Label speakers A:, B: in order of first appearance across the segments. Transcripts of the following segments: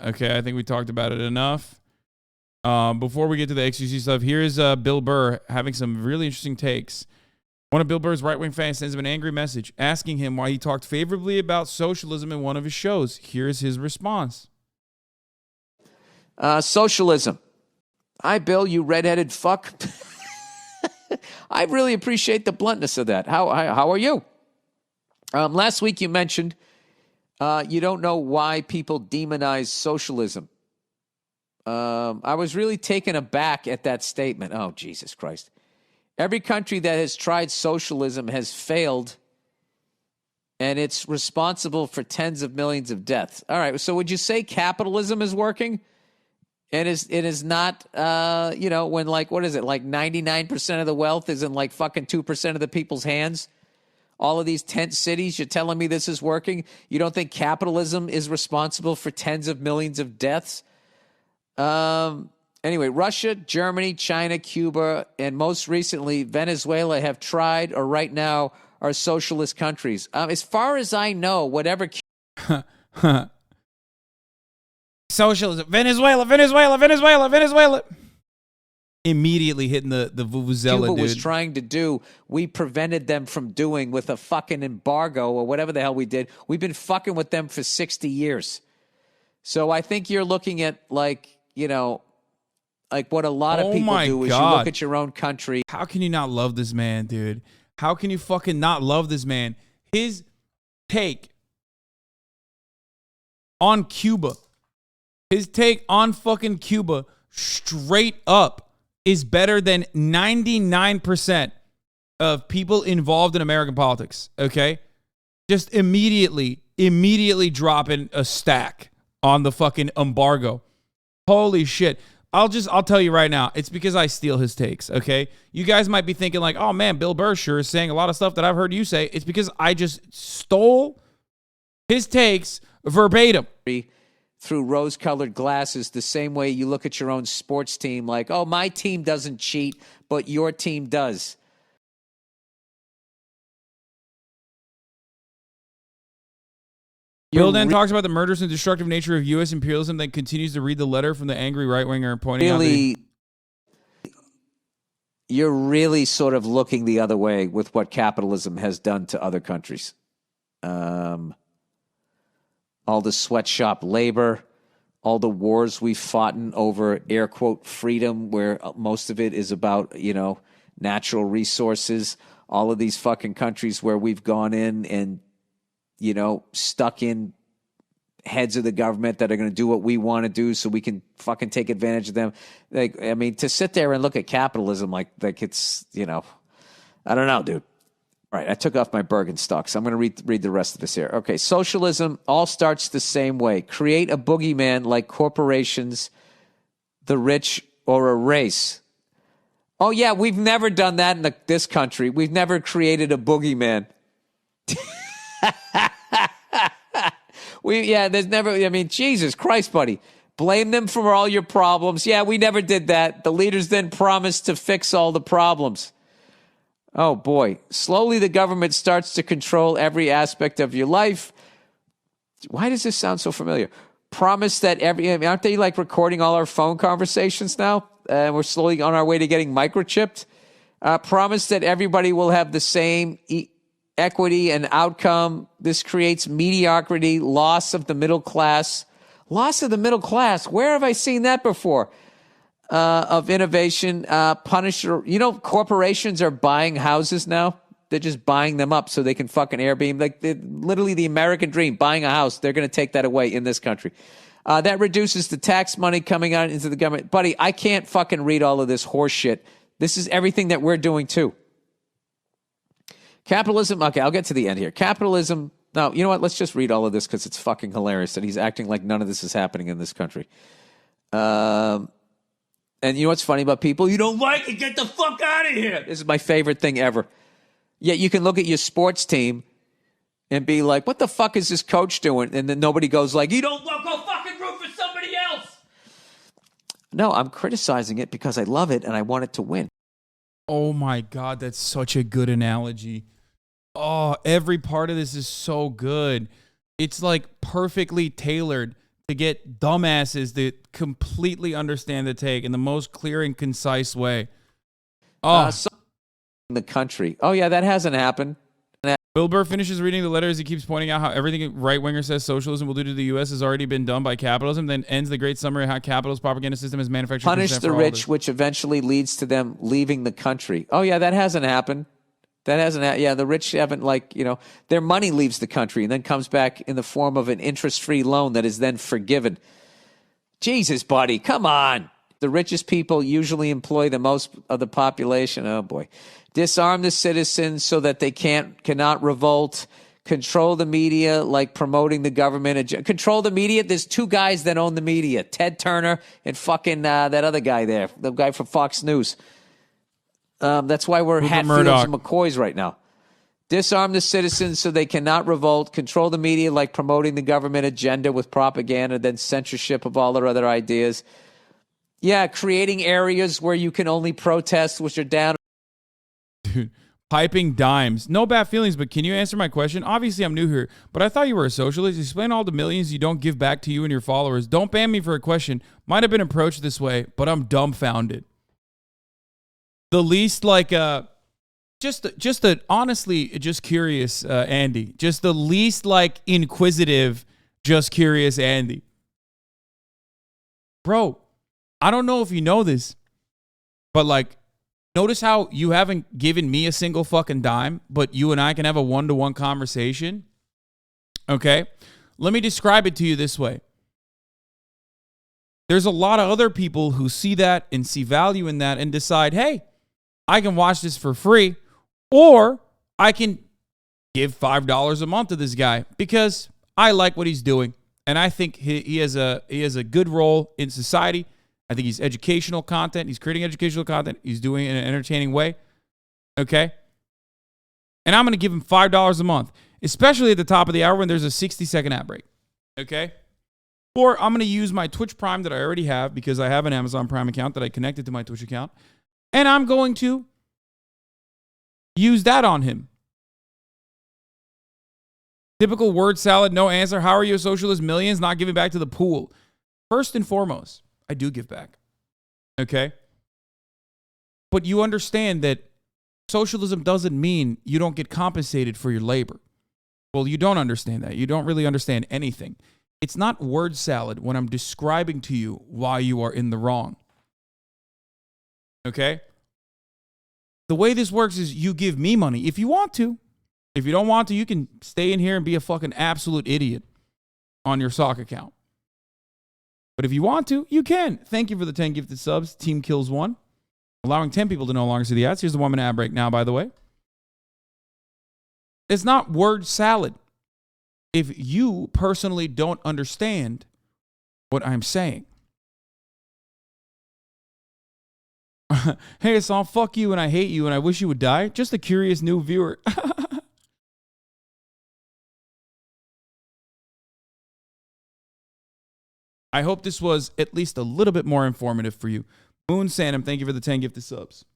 A: Okay, I think we talked about it enough. Before we get to the XQC stuff, here's Bill Burr having some really interesting takes. One of Bill Burr's right-wing fans sends him an angry message asking him why he talked favorably about socialism in one of his shows. Here's his response.
B: Socialism. Hi, Bill, you redheaded fuck. I really appreciate the bluntness of that. How are you? Last week you mentioned you don't know why people demonize socialism. I was really taken aback at that statement. Oh, Jesus Christ. Every country that has tried socialism has failed, and it's responsible for tens of millions of deaths. All right, so would you say capitalism is working? And it is not, when what is it, 99% of the wealth is in fucking 2% of the people's hands? All of these tent cities, you're telling me this is working? You don't think capitalism is responsible for tens of millions of deaths? Anyway, Russia, Germany, China, Cuba, and most recently Venezuela have tried or right now are socialist countries. As far as I know, whatever...
A: Socialism. Venezuela. Immediately hitting the vuvuzela,
B: Cuba
A: dude.
B: was trying to do, we prevented them from doing with a fucking embargo or whatever the hell we did. We've been fucking with them for 60 years. So I think you're looking at what a lot of people do is you look at your own country.
A: How can you not love this man, dude? How can you fucking not love this man? His take on Cuba, his take on fucking Cuba straight up is better than 99% of people involved in American politics, okay? Just immediately dropping a stack on the fucking embargo. Holy shit. I'll tell you right now, it's because I steal his takes, okay? You guys might be thinking oh man, Bill Burr sure is saying a lot of stuff that I've heard you say. It's because I just stole his takes verbatim.
B: Through rose-colored glasses, the same way you look at your own sports team oh, my team doesn't cheat, but your team does.
A: Bill then talks about the murderous and destructive nature of U.S. imperialism, then continues to read the letter from the angry right-winger pointing out that
B: you're really sort of looking the other way with what capitalism has done to other countries. All the sweatshop labor, all the wars we've fought in over air quote freedom, where most of it is about, natural resources. All of these fucking countries where we've gone in and, stuck in heads of the government that are going to do what we want to do so we can fucking take advantage of them. To sit there and look at capitalism like it's, I don't know, dude. All right, I took off my Birkenstocks. I'm going to read the rest of this here. Okay, socialism all starts the same way. Create a boogeyman like corporations, the rich, or a race. Oh, yeah, we've never done that in this country. We've never created a boogeyman. There's never, Jesus Christ, buddy. Blame them for all your problems. Yeah, we never did that. The leaders then promised to fix all the problems. Oh, boy. Slowly, the government starts to control every aspect of your life. Why does this sound so familiar? Promise that aren't they recording all our phone conversations now? We're slowly on our way to getting microchipped. Promise that everybody will have the same equity and outcome. This creates mediocrity, loss of the middle class. Loss of the middle class. Where have I seen that before? Of innovation, corporations are buying houses now. They're just buying them up so they can fucking Airbnb. Literally the American dream, buying a house. They're going to take that away in this country. That reduces the tax money coming out into the government. Buddy, I can't fucking read all of this horse shit. This is everything that we're doing too. Capitalism, okay, I'll get to the end here. Capitalism, no, you know what? Let's just read all of this because it's fucking hilarious that he's acting like none of this is happening in this country. And you know what's funny about people? You don't like it, get the fuck out of here. This is my favorite thing ever. Yet you can look at your sports team and be like, what the fuck is this coach doing? And then nobody goes you don't go fucking root for somebody else. No, I'm criticizing it because I love it and I want it to win.
A: Oh my God, that's such a good analogy. Oh, every part of this is so good. It's perfectly tailored to get dumbasses that completely understand the take in the most clear and concise way. Oh,
B: the country. Oh, yeah, that hasn't happened.
A: Bill Burr finishes reading the letter as he keeps pointing out how everything a right-winger says socialism will do to the U.S. has already been done by capitalism, then ends the great summary of how capitalist propaganda system is manufactured.
B: Punish the rich, which eventually leads to them leaving the country. Oh, yeah, that hasn't happened. Yeah, the rich haven't, their money leaves the country and then comes back in the form of an interest-free loan that is then forgiven. Jesus, buddy, come on. The richest people usually employ the most of the population. Oh, boy. Disarm the citizens so that they cannot revolt. Control the media like promoting the government. Control the media. There's two guys that own the media. Ted Turner and fucking that other guy there. The guy from Fox News. That's why we're Hatfields and McCoys right now. Disarm the citizens so they cannot revolt. Control the media like promoting the government agenda with propaganda, then censorship of all their other ideas. Yeah, creating areas where you can only protest, which are down.
A: Dude, piping dimes. No bad feelings, but can you answer my question? Obviously, I'm new here, but I thought you were a socialist. Explain all the millions you don't give back to you and your followers. Don't ban me for a question. Might have been approached this way, but I'm dumbfounded. The least honestly, just curious, Andy. Just the least inquisitive, just curious, Andy. Bro, I don't know if you know this, but notice how you haven't given me a single fucking dime, but you and I can have a one-to-one conversation. Okay? Let me describe it to you this way. There's a lot of other people who see that and see value in that and decide, hey, I can watch this for free, or I can give $5 a month to this guy because I like what he's doing. And I think he has a good role in society. I think he's educational content. He's creating educational content. He's doing it in an entertaining way. Okay? And I'm going to give him $5 a month, especially at the top of the hour when there's a 60-second ad break. Okay? Or I'm going to use my Twitch Prime that I already have because I have an Amazon Prime account that I connected to my Twitch account. And I'm going to use that on him. Typical word salad, no answer. How are you a socialist? Millions not giving back to the pool. First and foremost, I do give back. Okay? But you understand that socialism doesn't mean you don't get compensated for your labor. Well, you don't understand that. You don't really understand anything. It's not word salad when I'm describing to you why you are in the wrong. Okay? The way this works is you give me money if you want to. If you don't want to, you can stay in here and be a fucking absolute idiot on your sock account. But if you want to, you can. Thank you for the 10 gifted subs. Team Kills 1. Allowing 10 people to no longer see the ads. Here's the 1 minute ad break now, by the way. It's not word salad if you personally don't understand what I'm saying. Hey, Hasan, fuck you and I hate you and I wish you would die. Just a curious new viewer. I hope this was at least a little bit more informative for you. Moon Sanum, thank you for the 10 gifted subs.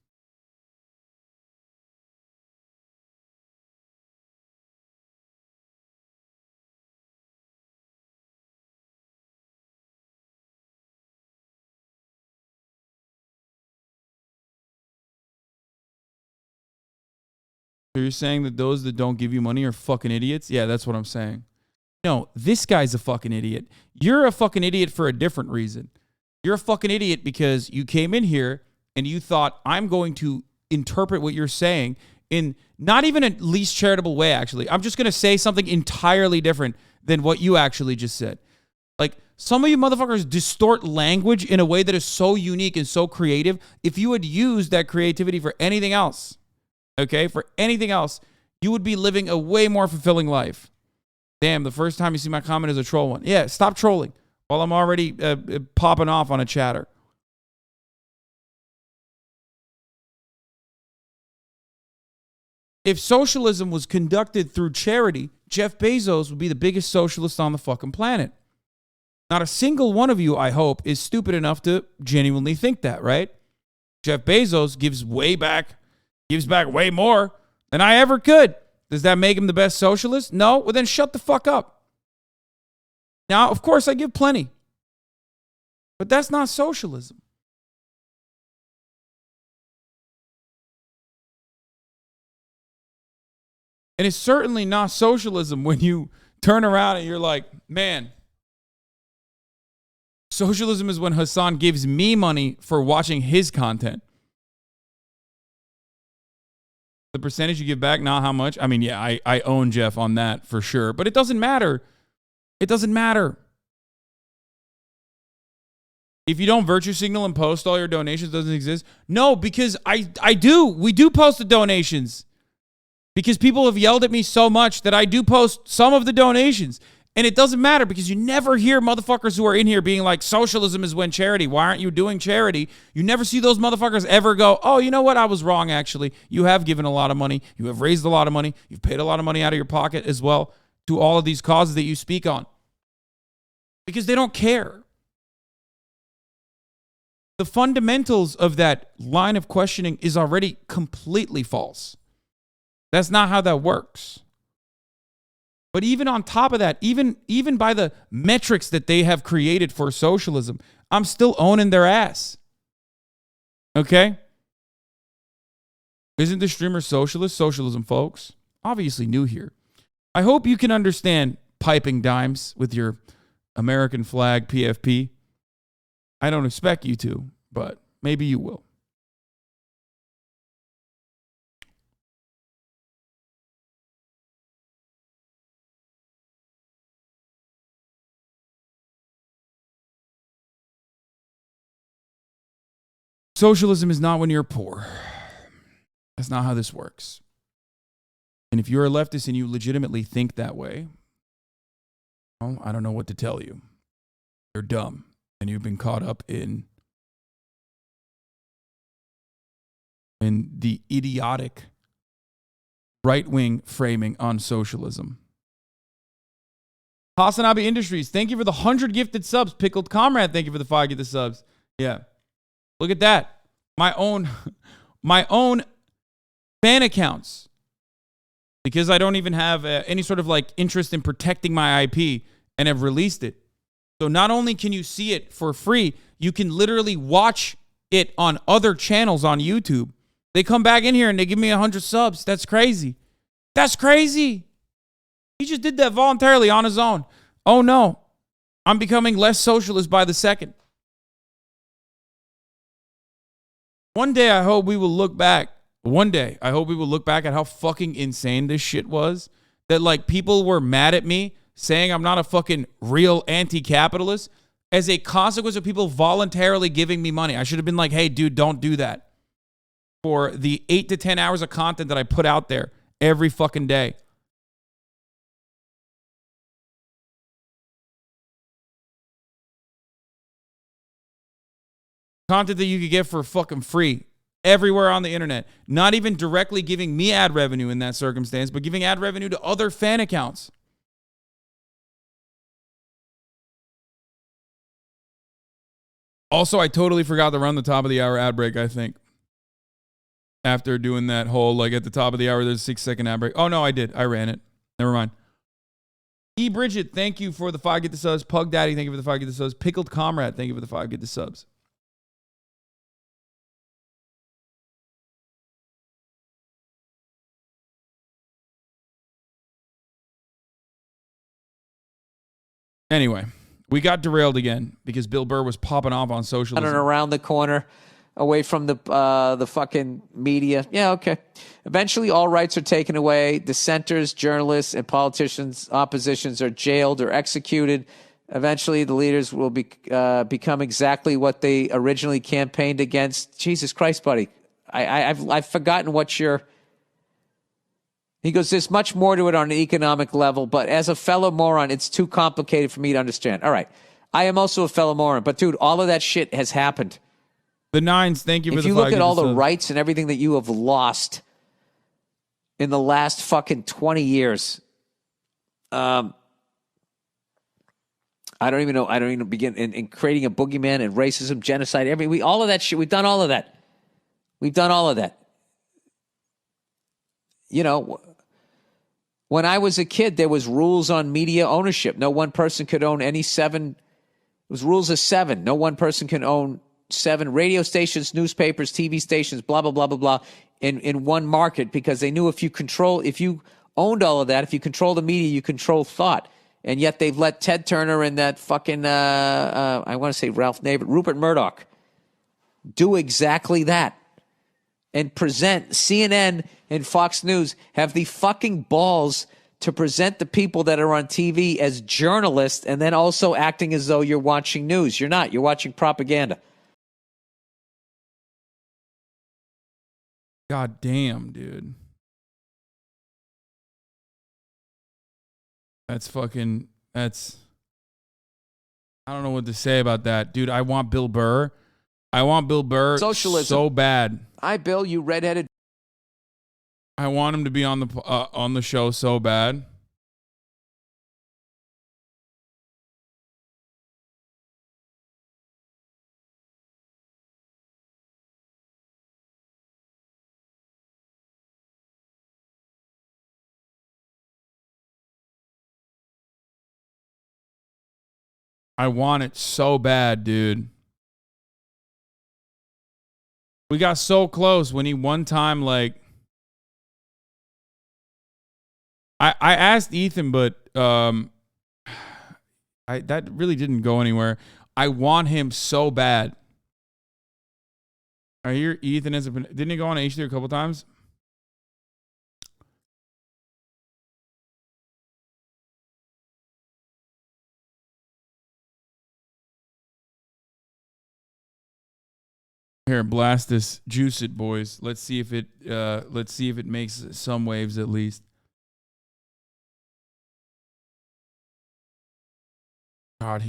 A: So you're saying that those that don't give you money are fucking idiots? Yeah, that's what I'm saying. No, this guy's a fucking idiot. You're a fucking idiot for a different reason. You're a fucking idiot because you came in here and you thought, I'm going to interpret what you're saying in not even a least charitable way, actually. I'm just going to say something entirely different than what you actually just said. Some of you motherfuckers distort language in a way that is so unique and so creative. If you had used that creativity for anything else, okay, for anything else, you would be living a way more fulfilling life. Damn, the first time you see my comment is a troll one. Yeah, stop trolling while I'm already popping off on a chatter. If socialism was conducted through charity, Jeff Bezos would be the biggest socialist on the fucking planet. Not a single one of you, I hope, is stupid enough to genuinely think that, right? Jeff Bezos gives back way more than I ever could. Does that make him the best socialist? No? Well, then shut the fuck up. Now, of course, I give plenty. But that's not socialism. And it's certainly not socialism when you turn around and you're like, man, socialism is when Hasan gives me money for watching his content. The percentage you give back, not how much. I mean, yeah, I own Jeff on that for sure. But it doesn't matter. It doesn't matter. If you don't virtue signal and post all your donations, doesn't exist? No, because I do. We do post the donations. Because people have yelled at me so much that I do post some of the donations. And it doesn't matter because you never hear motherfuckers who are in here being like, socialism is when charity. Why aren't you doing charity? You never see those motherfuckers ever go, oh, you know what? I was wrong, actually. You have given a lot of money. You have raised a lot of money. You've paid a lot of money out of your pocket as well to all of these causes that you speak on. Because they don't care. The fundamentals of that line of questioning is already completely false. That's not how that works. But even on top of that, even by the metrics that they have created for socialism, I'm still owning their ass. Okay? Isn't the streamer socialist? Socialism, folks. Obviously new here. I hope you can understand piping dimes with your American flag PFP. I don't expect you to, but maybe you will. Socialism is not when you're poor. That's not how this works. And if you're a leftist and you legitimately think that way, well, I don't know what to tell you. You're dumb and you've been caught up in the idiotic right-wing framing on socialism. HasanAbi Industries, thank you for the 100 gifted subs. Pickled Comrade, thank you for the 5 gifted subs. Yeah. Look at that. My own fan accounts. Because I don't even have any sort of like interest in protecting my IP and have released it. So not only can you see it for free, you can literally watch it on other channels on YouTube. They come back in here and they give me 100 subs. That's crazy. That's crazy. He just did that voluntarily on his own. Oh no. I'm becoming less socialist by the second. One day, I hope we will look back. One day, I hope we will look back at how fucking insane this shit was. That like people were mad at me saying I'm not a fucking real anti-capitalist as a consequence of people voluntarily giving me money. I should have been like, hey, dude, don't do that. For the 8 to 10 hours of content that I put out there every fucking day. Content that you could get for fucking free everywhere on the internet. Not even directly giving me ad revenue in that circumstance, but giving ad revenue to other fan accounts. Also, I totally forgot to run the top of the hour ad break, I think. After doing that whole, like at the top of the hour, there's a 6-second ad break. Oh, no, I did. I ran it. Never mind. E. Bridget, thank you for the 5 get the subs. Pug Daddy, thank you for the 5 get the subs. Pickled Comrade, thank you for the 5 get the subs. Anyway, we got derailed again because Bill Burr was popping off on socialism.
B: Around the corner, away from the fucking media. Yeah, okay. Eventually, all rights are taken away. Dissenters, journalists, and politicians, oppositions are jailed or executed. Eventually, the leaders will become exactly what they originally campaigned against. Jesus Christ, buddy. I've forgotten what your... He goes, there's much more to it on an economic level, but as a fellow moron, it's too complicated for me to understand. All right. I am also a fellow moron, but dude, all of that shit has happened.
A: The Nines, thank you for the 5.
B: If you look at all the rights and everything that you have lost in the last fucking 20 years, I don't even know. I don't even begin in creating a boogeyman and racism, genocide, all of that shit. We've done all of that. We've done all of that. You know, When I was a kid, there was rules on media ownership. No one person could own any 7. It was rules of 7. No one person can own 7 radio stations, newspapers, TV stations, blah, blah, blah, blah, blah, in one market, because they knew if you owned all of that, if you control the media, you control thought. And yet they've let Ted Turner and that fucking, I want to say Ralph Nader, Rupert Murdoch, do exactly that. And present CNN and Fox News have the fucking balls to present the people that are on TV as journalists and then also acting as though you're watching news. You're not. You're watching propaganda.
A: God damn, dude. That's I don't know what to say about that. Dude, I want Bill Burr.
B: Socialism.
A: So bad.
B: Hi, Bill, you redheaded.
A: I want him to be on the show so bad. I want it so bad, dude. We got so close when he one time, like, I asked Ethan, but that really didn't go anywhere. I want him so bad. I hear Ethan didn't he go on H3 a couple times? Here, blast this, juice it, boys. Let's see if it makes some waves at least. God,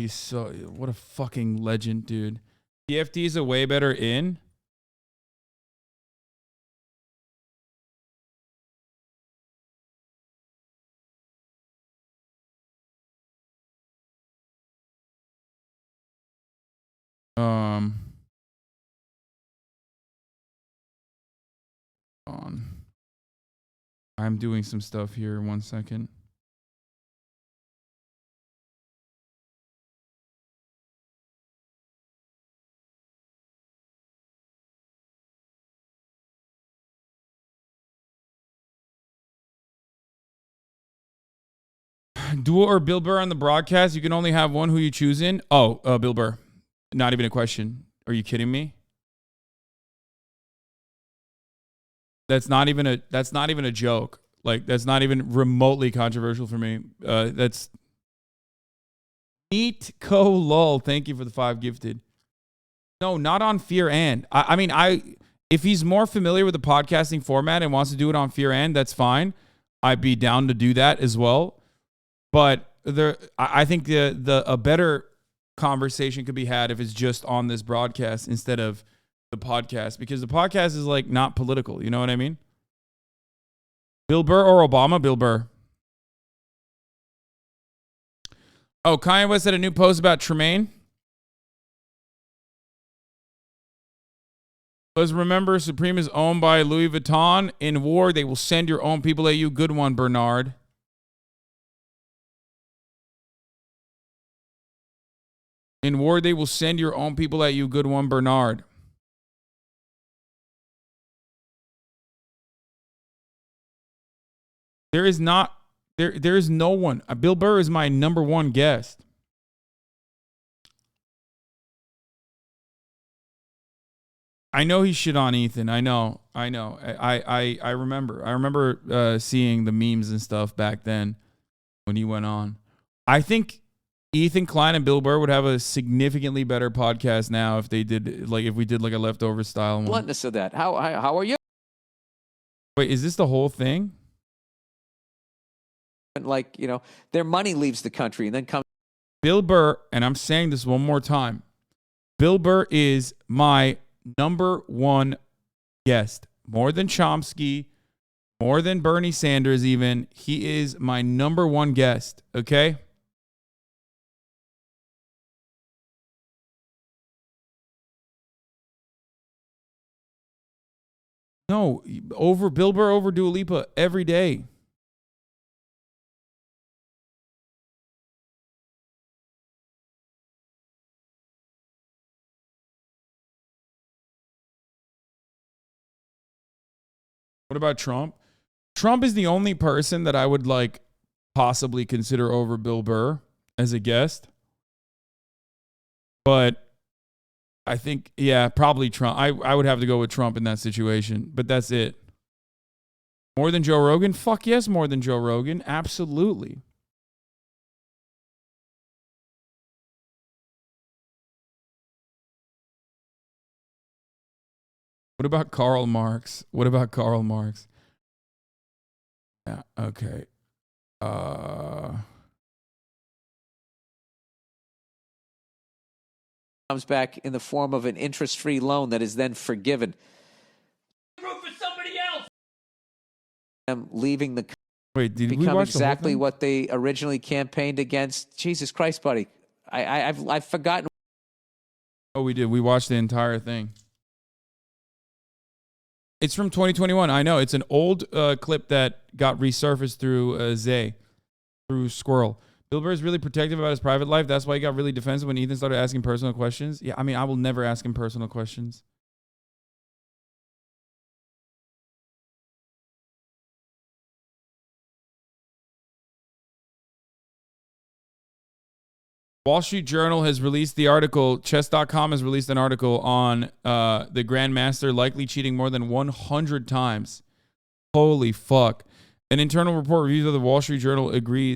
A: what a fucking legend, dude. TFT is a way better in. On. I'm doing some stuff here. 1 second. Duel or Bill Burr on the broadcast? You can only have one. Who you choosing? Oh, Bill Burr. Not even a question. Are you kidding me? That's not even a joke. Like, that's not even remotely controversial for me. That's Neat Co Lol. Thank you for the 5 gifted. No, not on Fear and. I mean, if he's more familiar with the podcasting format and wants to do it on Fear and, that's fine. I'd be down to do that as well. But I think a better conversation could be had if it's just on this broadcast instead of the podcast, because the podcast is like not political. You know what I mean? Bill Burr or Obama? Bill Burr. Oh, Kanye West had a new post about Tremaine. Let's remember, Supreme is owned by Louis Vuitton. In war, they will send your own people at you. Good one, Bernard. In war, they will send your own people at you. Good one, Bernard. There is no one. Bill Burr is my number one guest. I know he shit on Ethan. I know. I remember seeing the memes and stuff back then when he went on. I think Ethan Klein and Bill Burr would have a significantly better podcast now if we did like a leftover style one.
B: Bluntness of that. How are you?
A: Wait, is this the whole thing?
B: Like, their money leaves the country and then comes.
A: Bill Burr, and I'm saying this one more time, Bill Burr is my number one guest. More than Chomsky, more than Bernie Sanders even. He is my number one guest, okay? No, over Bill Burr over Dua Lipa every day. What about Trump? Trump is the only person that I would like possibly consider over Bill Burr as a guest. But I think, yeah, probably Trump. I would have to go with Trump in that situation, but that's it. More than Joe Rogan? Fuck yes, more than Joe Rogan. Absolutely. What about Karl Marx? What about Karl Marx? Yeah, okay.
B: Comes back in the form of an interest-free loan that is then forgiven.
C: For somebody else.
B: Leaving the
A: Wait, did we
B: become
A: watch
B: exactly
A: the whole thing?
B: what they originally campaigned against. Jesus Christ, buddy. I've forgotten.
A: Oh, we did. We watched the entire thing. It's from 2021. I know. It's an old clip that got resurfaced through Zay, through Squirrel. Bill Burr is really protective about his private life. That's why he got really defensive when Ethan started asking personal questions. Yeah, I mean, I will never ask him personal questions. Wall Street Journal has released the article. Chess.com has released an article on the Grandmaster likely cheating more than 100 times. Holy fuck. An internal report reviews of the Wall Street Journal agrees